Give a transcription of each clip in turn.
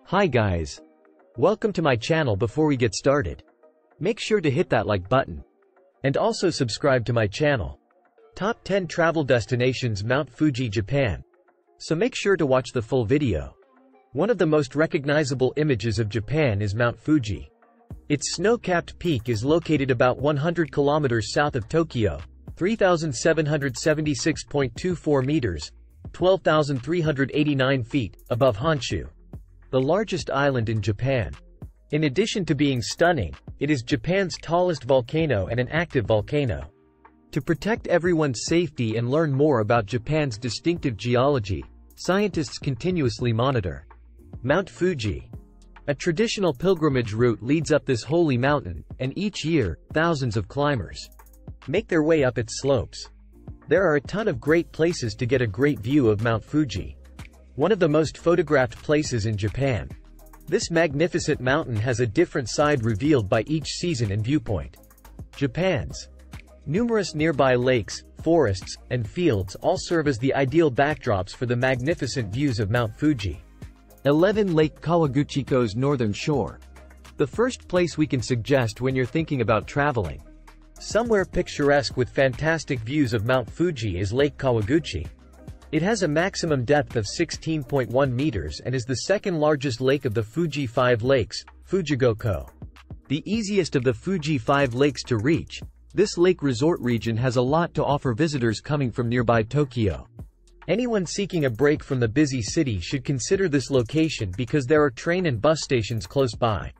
Hi guys. Welcome to my channel. Before we get started, make sure to hit that like button. And also subscribe to my channel. Top 10 Travel Destinations Mount Fuji, Japan. So make sure to watch the full video. One of the most recognizable images of Japan is Mount Fuji. Its snow-capped peak is located about 100 kilometers south of Tokyo, 3,776.24 meters, 12,389 feet, above Honshu, the largest island in Japan. In addition to being stunning, it is Japan's tallest volcano and an active volcano. To protect everyone's safety and learn more about Japan's distinctive geology, scientists continuously monitor Mount Fuji. A traditional pilgrimage route leads up this holy mountain, and each year, thousands of climbers make their way up its slopes. There are a ton of great places to get a great view of Mount Fuji, one of the most photographed places in Japan. This magnificent mountain has a different side revealed by each season and viewpoint. Japan's numerous nearby lakes, forests, and fields all serve as the ideal backdrops for the magnificent views of Mount Fuji. 11. Lake Kawaguchiko's northern shore. The first place we can suggest when you're thinking about traveling somewhere picturesque with fantastic views of Mount Fuji is Lake Kawaguchi. It has a maximum depth of 16.1 meters and is the second largest lake of the Fuji 5 lakes, Fujigoko. The easiest of the Fuji 5 lakes to reach, this lake resort region has a lot to offer visitors coming from nearby Tokyo. Anyone seeking a break from the busy city should consider this location because there are train and bus stations close by.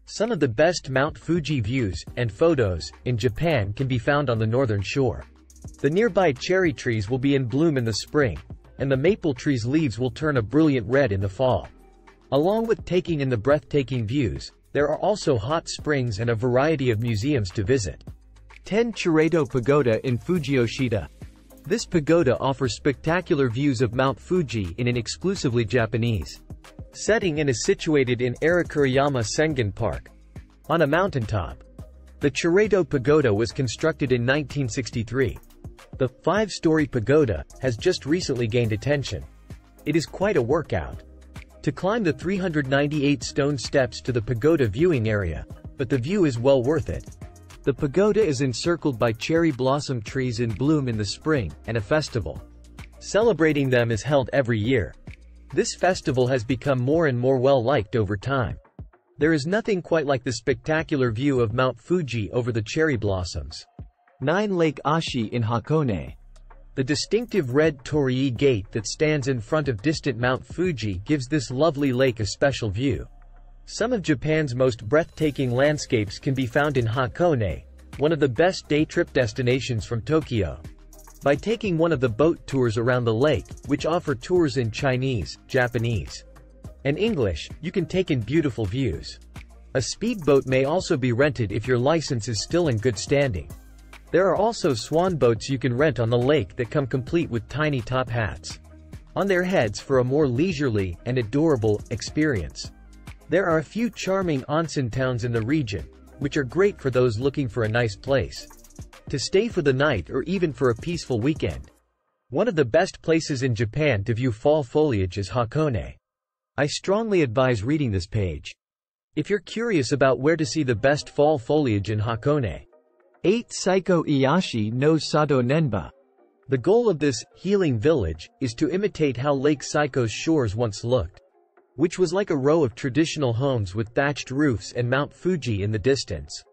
Some of the best Mount Fuji views and photos in Japan can be found on the northern shore. The nearby cherry trees will be in bloom in the spring, and the maple tree's leaves will turn a brilliant red in the fall. Along with taking in the breathtaking views, there are also hot springs and a variety of museums to visit. 10. Chireto Pagoda in Fujiyoshida. This pagoda offers spectacular views of Mount Fuji in an exclusively Japanese setting and is situated in Arakuriyama Sengen Park, on a mountaintop. The Chireto Pagoda was constructed in 1963. The 5-story pagoda has just recently gained attention. It is quite a workout to climb the 398 stone steps to the pagoda viewing area, but the view is well worth it. The pagoda is encircled by cherry blossom trees in bloom in the spring, and a festival celebrating them is held every year. This festival has become more and more well-liked over time. There is nothing quite like the spectacular view of Mount Fuji over the cherry blossoms. 9. Lake Ashi in Hakone. The distinctive red torii gate that stands in front of distant Mount Fuji gives this lovely lake a special view. Some of Japan's most breathtaking landscapes can be found in Hakone, one of the best day trip destinations from Tokyo. By taking one of the boat tours around the lake, which offer tours in Chinese, Japanese, and English, you can take in beautiful views. A speedboat may also be rented if your license is still in good standing. There are also swan boats you can rent on the lake that come complete with tiny top hats on their heads for a more leisurely and adorable experience. There are a few charming onsen towns in the region, which are great for those looking for a nice place to stay for the night or even for a peaceful weekend. One of the best places in Japan to view fall foliage is Hakone. I strongly advise reading this page if you're curious about where to see the best fall foliage in Hakone. 8. Saiko Iyashi no Sado Nenba. The goal of this healing village is to imitate how Lake Saiko's shores once looked, which was like a row of traditional homes with thatched roofs and Mount Fuji in the distance.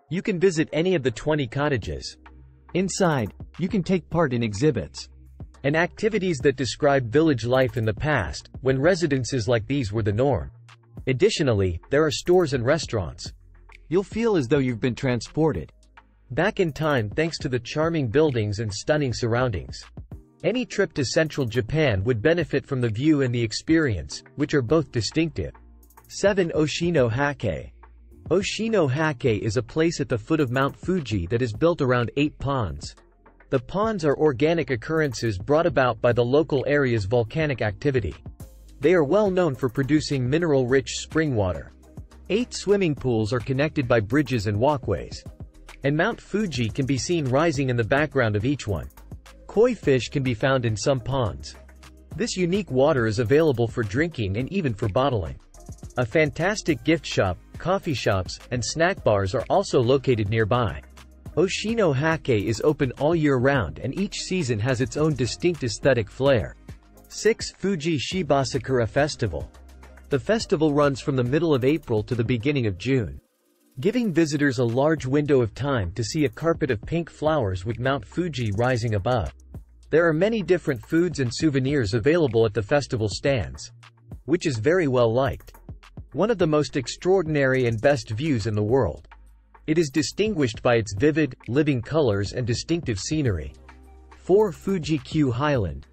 You can visit any of the 20 cottages. Inside, you can take part in exhibits and activities that describe village life in the past, when residences like these were the norm. Additionally, there are stores and restaurants. You'll feel as though you've been transported back in time thanks to the charming buildings and stunning surroundings. Any trip to central Japan would benefit from the view and the experience, which are both distinctive. 7. Oshino Hake. Oshino Hake is a place at the foot of Mount Fuji that is built around 8 ponds. The ponds are organic occurrences brought about by the local area's volcanic activity. They are well known for producing mineral-rich spring water. 8 swimming pools are connected by bridges and walkways, and Mount Fuji can be seen rising in the background of each one. Koi fish can be found in some ponds. This unique water is available for drinking and even for bottling. A fantastic gift shop, coffee shops, and snack bars are also located nearby. Oshino-hake is open all year round and each season has its own distinct aesthetic flair. 6. Fuji Shibasakura Festival. The festival runs from the middle of April to the beginning of June, giving visitors a large window of time to see a carpet of pink flowers with Mount Fuji rising above. There are many different foods and souvenirs available at the festival stands, which is very well liked. One of the most extraordinary and best views in the world. It is distinguished by its vivid, living colors and distinctive scenery. 4. Fuji-Q Highland.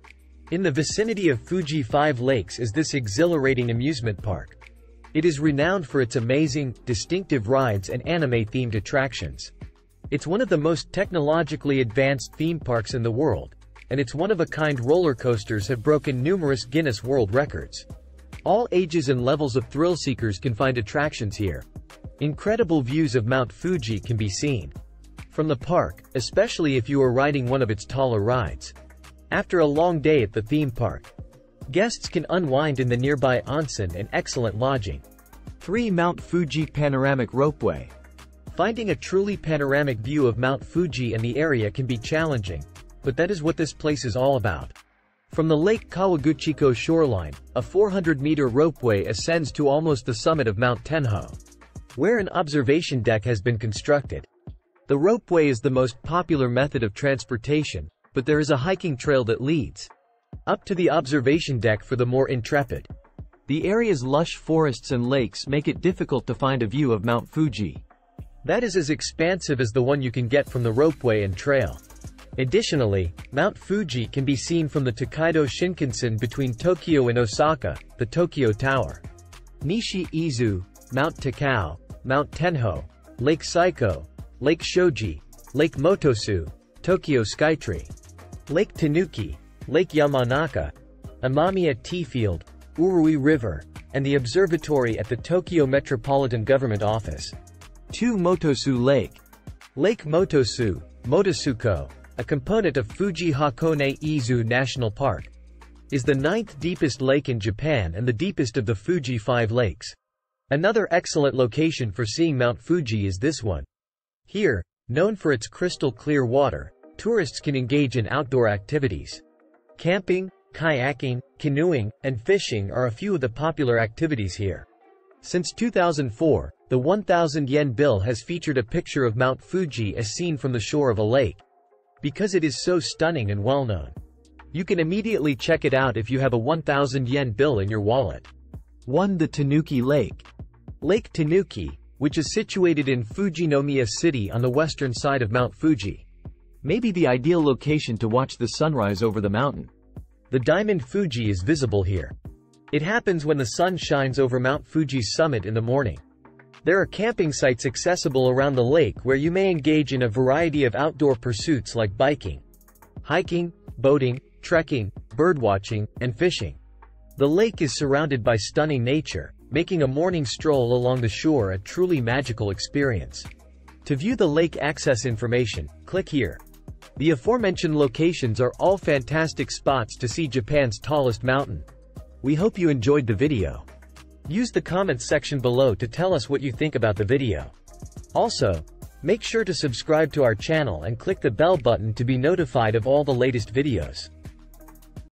In the vicinity of Fuji 5 Lakes is this exhilarating amusement park. It is renowned for its amazing, distinctive rides and anime-themed attractions. It's one of the most technologically advanced theme parks in the world, and its one-of-a-kind roller coasters have broken numerous Guinness World Records. All ages and levels of thrill seekers can find attractions here. Incredible views of Mount Fuji can be seen from the park, especially if you are riding one of its taller rides. After a long day at the theme park, guests can unwind in the nearby onsen and excellent lodging. 3. Mount Fuji Panoramic Ropeway. Finding a truly panoramic view of Mount Fuji and the area can be challenging, but that is what this place is all about. From the Lake Kawaguchiko shoreline, a 400-meter ropeway ascends to almost the summit of Mount Tenho, where an observation deck has been constructed. The ropeway is the most popular method of transportation, but there is a hiking trail that leads up to the observation deck for the more intrepid. The area's lush forests and lakes make it difficult to find a view of Mount Fuji that is as expansive as the one you can get from the ropeway and trail. Additionally, Mount Fuji can be seen from the Tokaido Shinkansen between Tokyo and Osaka, the Tokyo Tower, Nishi-Izu, Mount Takao, Mount Tenho, Lake Saiko, Lake Shoji, Lake Motosu, Tokyo Skytree, Lake Tanuki, Lake Yamanaka, Amamiya Tea Field, Urui River, and the observatory at the Tokyo Metropolitan Government Office. 2. Motosu Lake. Lake Motosu, Motosuko, a component of Fuji Hakone-Izu National Park, is the 9th deepest lake in Japan and the deepest of the Fuji 5 lakes. Another excellent location for seeing Mount Fuji is this one. Here, known for its crystal clear water, tourists can engage in outdoor activities. Camping, kayaking, canoeing, and fishing are a few of the popular activities here. Since 2004, the 1,000 yen bill has featured a picture of Mount Fuji as seen from the shore of a lake. Because it is so stunning and well-known, you can immediately check it out if you have a 1,000 yen bill in your wallet. 1. The Tanuki Lake. Lake Tanuki, which is situated in Fujinomiya City on the western side of Mount Fuji, may be the ideal location to watch the sunrise over the mountain. The Diamond Fuji is visible here. It happens when the sun shines over Mount Fuji's summit in the morning. There are camping sites accessible around the lake where you may engage in a variety of outdoor pursuits like biking, hiking, boating, trekking, birdwatching, and fishing. The lake is surrounded by stunning nature, making a morning stroll along the shore a truly magical experience. To view the lake access information, click here. The aforementioned locations are all fantastic spots to see Japan's tallest mountain. We hope you enjoyed the video. Use the comments section below to tell us what you think about the video. Also, make sure to subscribe to our channel and click the bell button to be notified of all the latest videos.